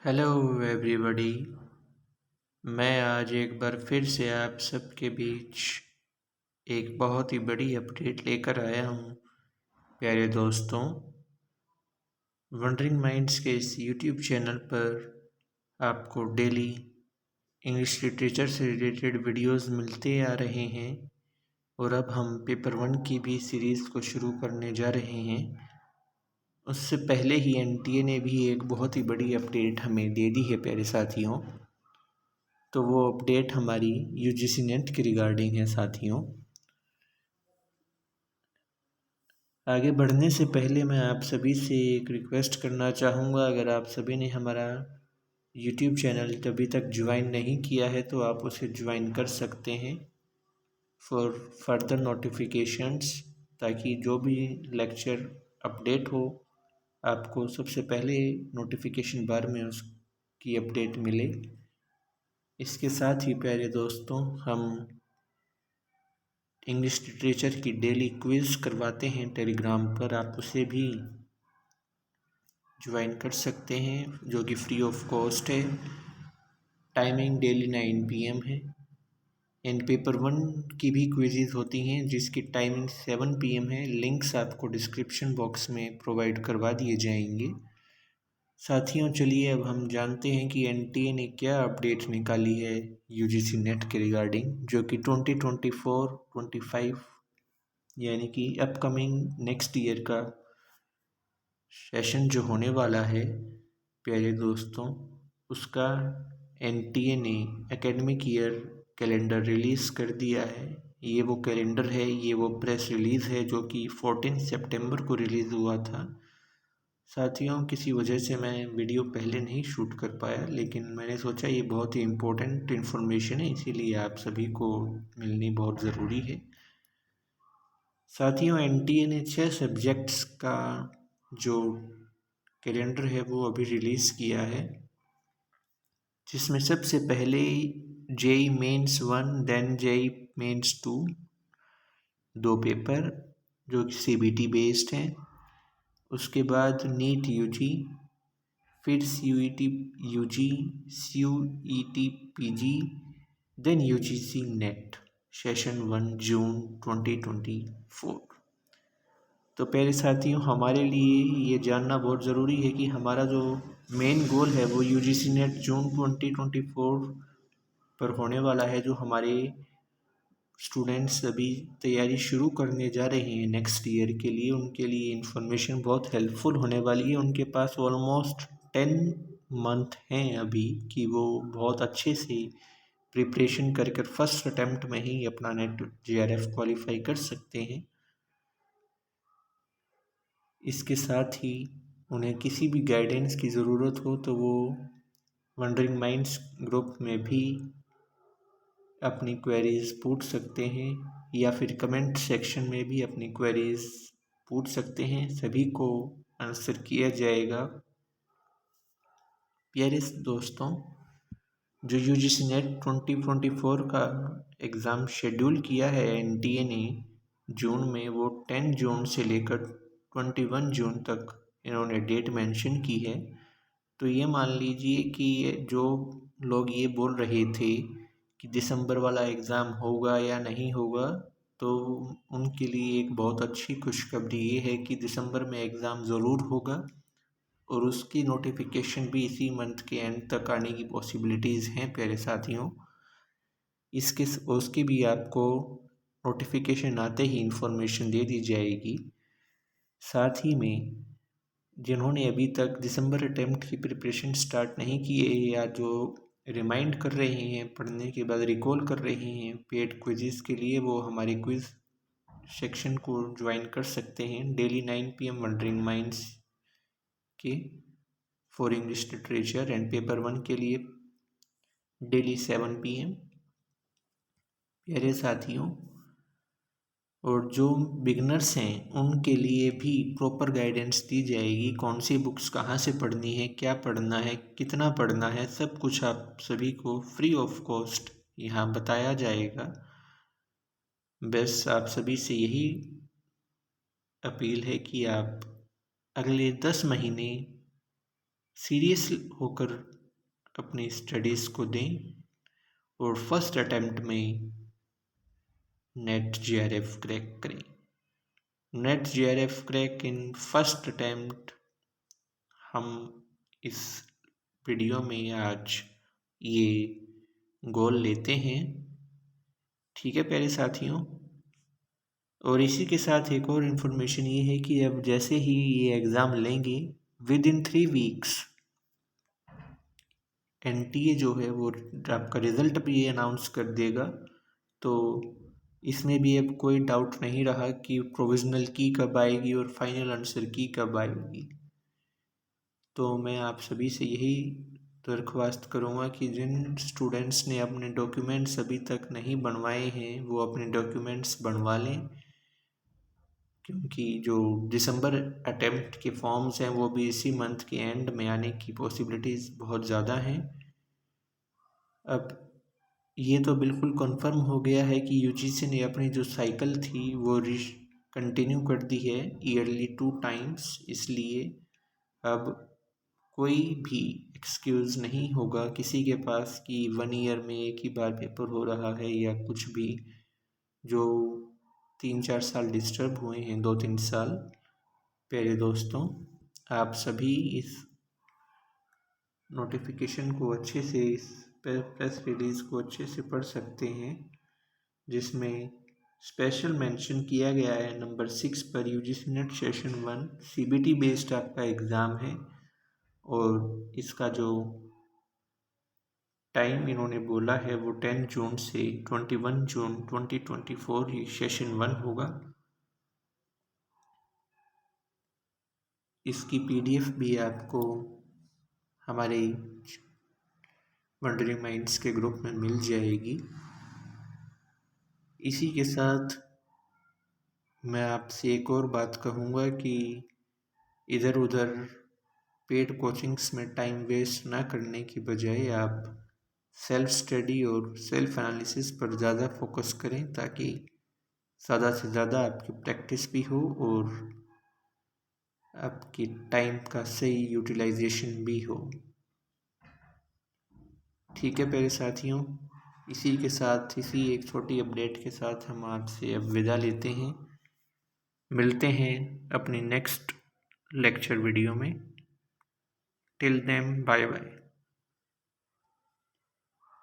Hello everybody. मैं आज एक बार फिर से आप सबके बीच एक बहुत ही बड़ी अपडेट लेकर आया हूँ। प्यारे दोस्तों, वंडरिंग माइंड्स के इस यूट्यूब चैनल पर आपको डेली इंग्लिश लिटरेचर से रिलेटेड वीडियोस मिलते आ रहे हैं और अब हम पेपर 1 की भी सीरीज़ को शुरू करने जा रहे हैं। उससे पहले ही एनटीए ने भी एक बहुत ही बड़ी अपडेट हमें दे दी है प्यारे साथियों। तो वो अपडेट हमारी यूजीसी नेट के रिगार्डिंग है साथियों। आगे बढ़ने से पहले मैं आप सभी से एक रिक्वेस्ट करना चाहूँगा, अगर आप सभी ने हमारा यूट्यूब चैनल अभी तक ज्वाइन नहीं किया है तो आप उसे ज्वाइन कर सकते हैं फॉर फर्दर नोटिफिकेशंस, ताकि जो भी लेक्चर अपडेट हो आपको सबसे पहले नोटिफिकेशन बार में उसकी अपडेट मिले। इसके साथ ही प्यारे दोस्तों, हम इंग्लिश लिटरेचर की डेली क्विज़ करवाते हैं टेलीग्राम पर, आप उसे भी ज्वाइन कर सकते हैं जो कि फ्री ऑफ कॉस्ट है। टाइमिंग डेली 9 PM है। एंड पेपर 1 की भी क्विज़ेज होती हैं जिसकी टाइमिंग 7 PM है। लिंक्स आपको डिस्क्रिप्शन बॉक्स में प्रोवाइड करवा दिए जाएंगे। साथियों, चलिए अब हम जानते हैं कि एनटीए ने क्या अपडेट निकाली है यूजीसी नेट के रिगार्डिंग, जो कि 2024-25 यानी कि अपकमिंग नेक्स्ट ईयर का सेशन जो होने वाला है प्यारे दोस्तों, उसका एनटीए ने एकेडमिक ईयर कैलेंडर रिलीज़ कर दिया है। ये वो कैलेंडर है, ये वो प्रेस रिलीज़ है जो कि 14 सितंबर को रिलीज़ हुआ था। साथियों, किसी वजह से मैं वीडियो पहले नहीं शूट कर पाया, लेकिन मैंने सोचा ये बहुत ही इम्पोर्टेंट इन्फॉर्मेशन है, इसीलिए आप सभी को मिलनी बहुत ज़रूरी है। साथियों, एनटीए ने 6 सब्जेक्ट्स का जो कैलेंडर है वो अभी रिलीज़ किया है, जिसमें सबसे पहले JEE Mains 1 then JEE Mains 2, 2 paper जो कि सीबीटी बेस्ड हैं। उसके बाद नीट यूजी, फिर CUET UG, CUET PG, then UGC NET session 1 June 2024। तो प्यारे साथियों, हमारे लिए ये जानना बहुत ज़रूरी है कि हमारा जो मेन गोल है वो यूजीसी नेट जून 2024 पर होने वाला है। जो हमारे स्टूडेंट्स अभी तैयारी शुरू करने जा रहे हैं नेक्स्ट ईयर के लिए, उनके लिए इन्फॉर्मेशन बहुत हेल्पफुल होने वाली है। उनके पास ऑलमोस्ट 10 मंथ हैं अभी कि वो बहुत अच्छे से प्रिपरेशन कर कर फर्स्ट अटैम्प्ट में ही अपना नेट जेआरएफ क्वालिफाई कर सकते हैं। इसके साथ ही उन्हें किसी भी गाइडेंस की ज़रूरत हो तो वो वंडरिंग माइंड्स ग्रुप में भी अपनी क्वेरीज पूछ सकते हैं, या फिर कमेंट सेक्शन में भी अपनी क्वेरीज पूछ सकते हैं। सभी को आंसर किया जाएगा। प्यारे दोस्तों, जो यूजीसी नेट 2024 का एग्ज़ाम शेड्यूल किया है एनटीए ने जून में, वो 10 जून से लेकर 21 जून तक इन्होंने डेट मेंशन की है। तो ये मान लीजिए कि जो लोग ये बोल रहे थे कि दिसंबर वाला एग्ज़ाम होगा या नहीं होगा, तो उनके लिए एक बहुत अच्छी खुशखबरी ये है कि दिसंबर में एग्ज़ाम ज़रूर होगा और उसकी नोटिफिकेशन भी इसी मंथ के एंड तक आने की पॉसिबिलिटीज़ हैं प्यारे साथियों। उसकी भी आपको नोटिफिकेशन आते ही इन्फॉर्मेशन दे दी जाएगी। साथ ही में जिन्होंने अभी तक दिसंबर अटेम्प्ट की प्रिपरेशन स्टार्ट नहीं की है, या जो रिमाइंड कर रहे हैं पढ़ने के बाद रिकॉल कर रहे हैं पेड क्विज़ के लिए, वो हमारे क्विज़ सेक्शन को ज्वाइन कर सकते हैं डेली 9 PM वंडरिंग माइंड्स के for English literature, and paper 1 के लिए डेली 7 PM। प्यारे साथियों, और जो बिगनर्स हैं उनके लिए भी प्रॉपर गाइडेंस दी जाएगी, कौन सी बुक्स कहाँ से पढ़नी है, क्या पढ़ना है, कितना पढ़ना है, सब कुछ आप सभी को फ्री ऑफ कॉस्ट यहाँ बताया जाएगा। बस आप सभी से यही अपील है कि आप अगले 10 महीने सीरियस होकर अपनी स्टडीज़ को दें और फर्स्ट अटेम्प्ट में नेट JRF क्रैक करें। Net JRF crack in first attempt हम इस वीडियो में आज ये गोल लेते हैं। ठीक है प्यारे साथियों, और इसी के साथ एक और इन्फॉर्मेशन ये है कि अब जैसे ही ये एग्ज़ाम लेंगे विद इन 3 वीक्स NTA जो है वो आपका रिज़ल्ट भी अनाउंस कर देगा। तो इसमें भी अब कोई डाउट नहीं रहा कि प्रोविज़नल की कब आएगी और फाइनल आंसर की कब आएगी। तो मैं आप सभी से यही दरख्वास्त करूँगा कि जिन स्टूडेंट्स ने अपने डॉक्यूमेंट्स अभी तक नहीं बनवाए हैं वो अपने डॉक्यूमेंट्स बनवा लें, क्योंकि जो दिसंबर अटेम्प्ट के फॉर्म्स हैं वो भी इसी मंथ के एंड में आने की पॉसिबिलिटीज़ बहुत ज़्यादा हैं। अब ये तो बिल्कुल कंफर्म हो गया है कि UGC ने अपनी जो साइकिल थी वो कंटिन्यू कर दी है ईयरली 2 टाइम्स, इसलिए अब कोई भी एक्सक्यूज़ नहीं होगा किसी के पास कि 1 ईयर में एक ही बार पेपर हो रहा है या कुछ भी। जो 3-4 साल डिस्टर्ब हुए हैं, 2-3 साल, प्यारे दोस्तों, आप सभी इस नोटिफिकेशन को अच्छे से, इस प्रेस रिलीज़ को अच्छे से पढ़ सकते हैं, जिसमें स्पेशल मेंशन किया गया है नंबर 6 पर UGC net session 1 CBT based आपका एग्ज़ाम है और इसका जो टाइम इन्होंने बोला है वो 10 जून से 21 जून 2024 ये सेशन 1 होगा। इसकी PDF भी आपको हमारे वंडरिंग माइंड्स के ग्रुप में मिल जाएगी। इसी के साथ मैं आपसे एक और बात कहूँगा कि इधर उधर पेड कोचिंग्स में टाइम वेस्ट ना करने की बजाय आप सेल्फ स्टडी और सेल्फ एनालिसिस पर ज़्यादा फोकस करें, ताकि ज़्यादा से ज़्यादा आपकी प्रैक्टिस भी हो और आपकी टाइम का सही यूटिलाइजेशन भी हो। ठीक है प्यारे साथियों, इसी के साथ, इसी एक छोटी अपडेट के साथ हम आपसे अब विदा लेते हैं। मिलते हैं अपनी नेक्स्ट लेक्चर वीडियो में। Till then bye bye.